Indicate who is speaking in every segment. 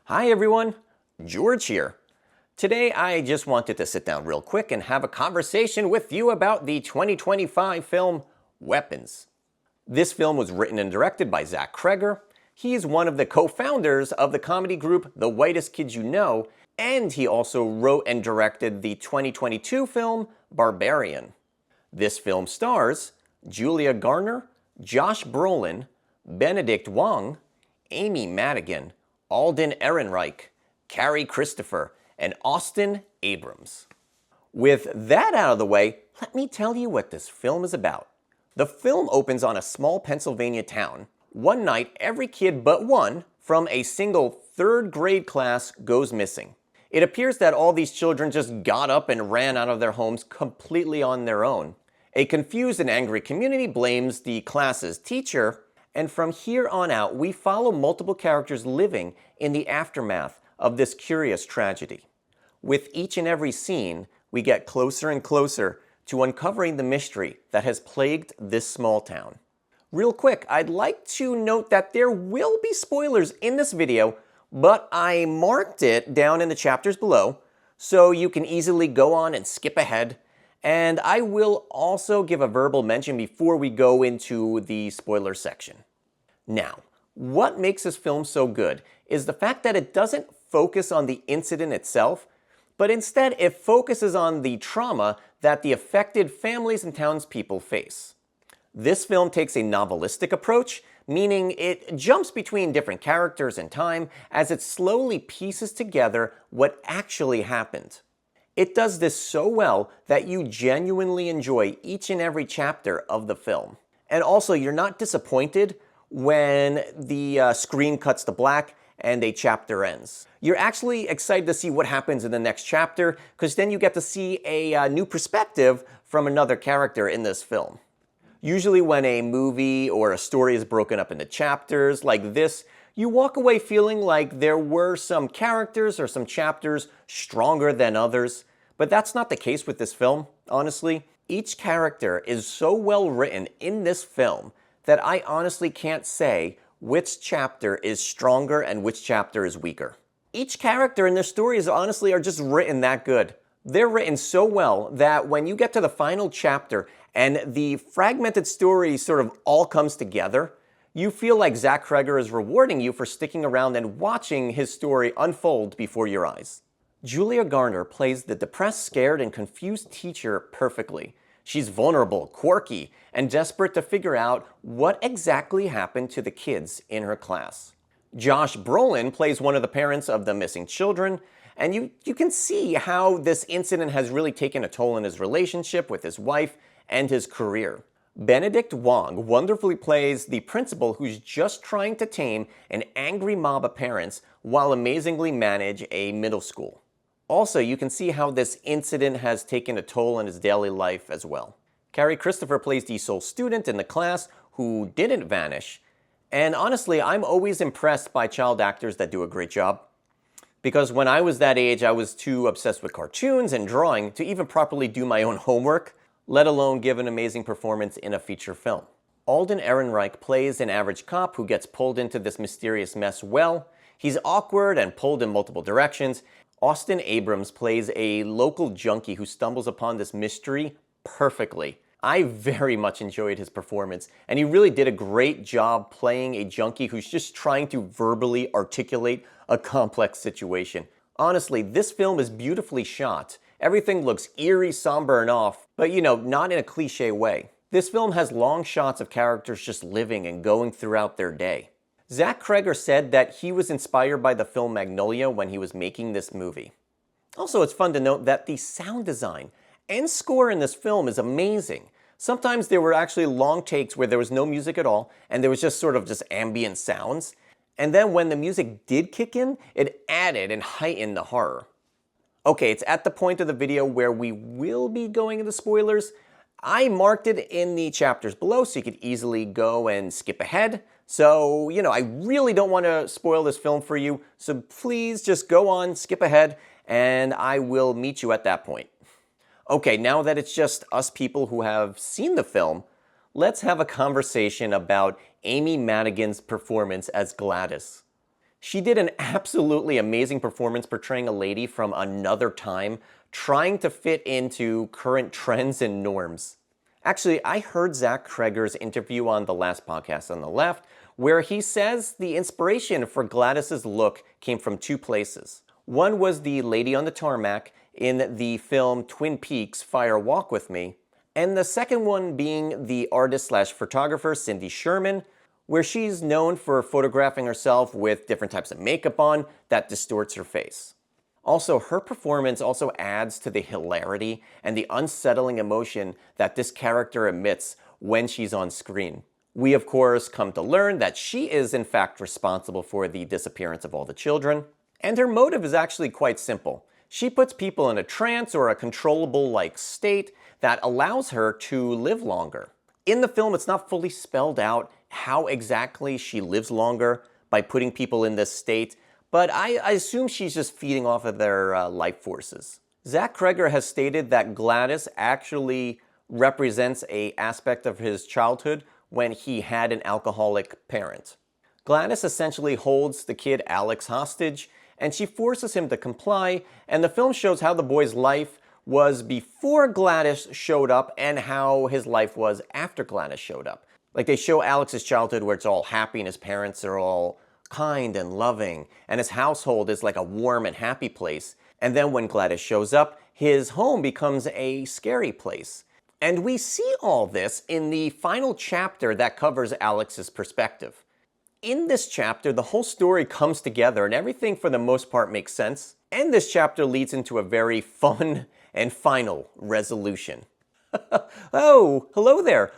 Speaker 1: Hi everyone, George here. Today I just wanted to sit down real quick and have a conversation with you about the 2025 film Weapons. This film was written and directed by Zach Cregger. He's one of the co-founders of the comedy group The Whitest Kids You Know, and he also wrote and directed the 2022 film Barbarian. This film stars Julia Garner, Josh Brolin, Benedict Wong, Amy Madigan, Alden Ehrenreich, Carrie Christopher, and Austin Abrams. With that out of the way, let me tell you what this film is about. The film opens on a small Pennsylvania town. One night, every kid but one from a single third grade class goes missing. It appears that all these children just got up and ran out of their homes completely on their own. A confused and angry community blames the class's teacher, and from here on out, we follow multiple characters living in the aftermath of this curious tragedy. With each and every scene, we get closer and closer to uncovering the mystery that has plagued this small town. Real quick, I'd like to note that there will be spoilers in this video, but I marked it down in the chapters below, so you can easily go on and skip ahead. And I will also give a verbal mention before we go into the spoiler section. Now, what makes this film so good is the fact that it doesn't focus on the incident itself, but instead it focuses on the trauma that the affected families and townspeople face. This film takes a novelistic approach, meaning it jumps between different characters and time as it slowly pieces together what actually happened. It does this so well that you genuinely enjoy each and every chapter of the film. And also, you're not disappointed when the screen cuts to black and a chapter ends. You're actually excited to see what happens in the next chapter, because then you get to see a new perspective from another character in this film. Usually when a movie or a story is broken up into chapters like this, you walk away feeling like there were some characters or some chapters stronger than others, but that's not the case with this film, honestly. Each character is so well written in this film that I honestly can't say which chapter is stronger and which chapter is weaker. Each character and their stories honestly are just written that good. They're written so well that when you get to the final chapter and the fragmented story sort of all comes together, you feel like Zach Cregger is rewarding you for sticking around and watching his story unfold before your eyes. Julia Garner plays the depressed, scared, and confused teacher perfectly. She's vulnerable, quirky, and desperate to figure out what exactly happened to the kids in her class. Josh Brolin plays one of the parents of the missing children, and you can see how this incident has really taken a toll on his relationship with his wife and his career. Benedict Wong wonderfully plays the principal who's just trying to tame an angry mob of parents while amazingly manage a middle school. Also, you can see how this incident has taken a toll on his daily life as well. Carrie Christopher plays the sole student in the class who didn't vanish, and honestly, I'm always impressed by child actors that do a great job. Because when I was that age, I was too obsessed with cartoons and drawing to even properly do my own homework, let alone give an amazing performance in a feature film. Alden Ehrenreich plays an average cop who gets pulled into this mysterious mess well. He's awkward and pulled in multiple directions. Austin Abrams plays a local junkie who stumbles upon this mystery perfectly. I very much enjoyed his performance, and he really did a great job playing a junkie who's just trying to verbally articulate a complex situation. Honestly, this film is beautifully shot. Everything looks eerie, somber, and off, but not in a cliche way. This film has long shots of characters just living and going throughout their day. Zach Cregger said that he was inspired by the film Magnolia when he was making this movie. Also, it's fun to note that the sound design and score in this film is amazing. Sometimes there were actually long takes where there was no music at all, and there was just sort of just ambient sounds. And then when the music did kick in, it added and heightened the horror. Okay, it's at the point of the video where we will be going into spoilers. I marked it in the chapters below so you could easily go and skip ahead. So, I really don't want to spoil this film for you, so please just go on, skip ahead, and I will meet you at that point. Okay, now that it's just us people who have seen the film, let's have a conversation about Amy Madigan's performance as Gladys. She did an absolutely amazing performance portraying a lady from another time trying to fit into current trends and norms. Actually, I heard Zach Cregger's interview on the last podcast on the left, where he says the inspiration for Gladys's look came from two places. One was the lady on the tarmac in the film Twin Peaks: Fire Walk with Me, and the second one being the artist/photographer Cindy Sherman, where she's known for photographing herself with different types of makeup on that distorts her face. Also, her performance also adds to the hilarity and the unsettling emotion that this character emits when she's on screen. We, of course, come to learn that she is in fact responsible for the disappearance of all the children, and her motive is actually quite simple. She puts people in a trance or a controllable-like state that allows her to live longer. In the film, it's not fully spelled out how exactly she lives longer by putting people in this state, but I assume she's just feeding off of their life forces. Zach Cregger has stated that Gladys actually represents an aspect of his childhood when he had an alcoholic parent. Gladys essentially holds the kid Alex hostage, and she forces him to comply, and the film shows how the boy's life was before Gladys showed up and how his life was after Gladys showed up. Like, they show Alex's childhood where it's all happy and his parents are all kind and loving, and his household is like a warm and happy place. And then when Gladys shows up, his home becomes a scary place. And we see all this in the final chapter that covers Alex's perspective. In this chapter, the whole story comes together and everything for the most part makes sense. And this chapter leads into a very fun and final resolution. Oh, hello there.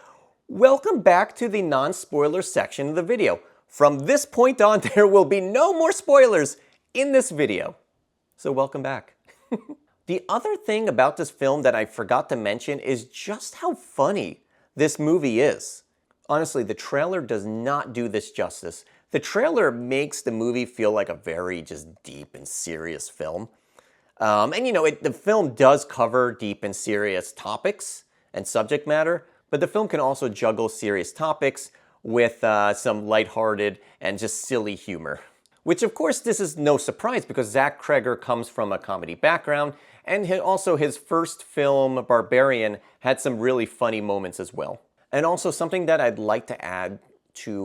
Speaker 1: Welcome back to the non-spoiler section of the video. From this point on, there will be no more spoilers in this video. So welcome back. The other thing about this film that I forgot to mention is just how funny this movie is. Honestly, the trailer does not do this justice. The trailer makes the movie feel like a very just deep and serious film. And you know, the film does cover deep and serious topics and subject matter, but the film can also juggle serious topics with some lighthearted and just silly humor. Which, of course, this is no surprise because Zach Cregger comes from a comedy background, and also his first film, Barbarian, had some really funny moments as well. And also something that I'd like to add to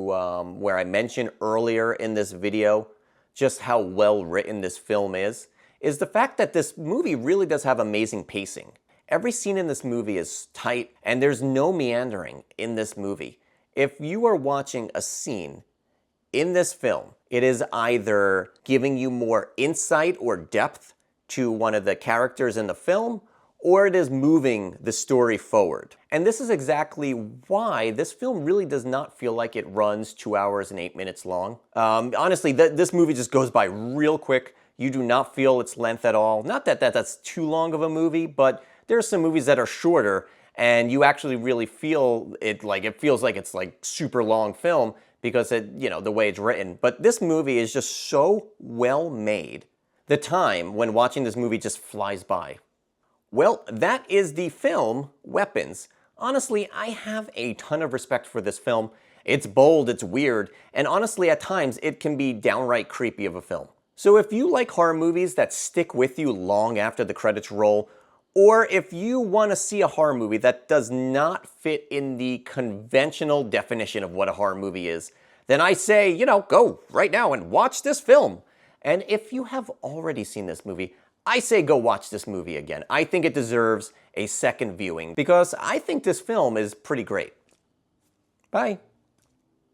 Speaker 1: where I mentioned earlier in this video, just how well written this film is the fact that this movie really does have amazing pacing. Every scene in this movie is tight, and there's no meandering in this movie. If you are watching a scene in this film, it is either giving you more insight or depth to one of the characters in the film, or it is moving the story forward. And this is exactly why this film really does not feel like it runs 2 hours and 8 minutes long. Honestly, this movie just goes by real quick. You do not feel its length at all. Not that that's too long of a movie, but there are some movies that are shorter and you actually really feel it feels like it's like super long film because the way it's written. But this movie is just so well made. The time when watching this movie just flies by. Well, that is the film Weapons. Honestly, I have a ton of respect for this film. It's bold, it's weird, and honestly at times it can be downright creepy of a film. So if you like horror movies that stick with you long after the credits roll, or if you want to see a horror movie that does not fit in the conventional definition of what a horror movie is, then I say, go right now and watch this film. And if you have already seen this movie, I say go watch this movie again. I think it deserves a second viewing because I think this film is pretty great. Bye.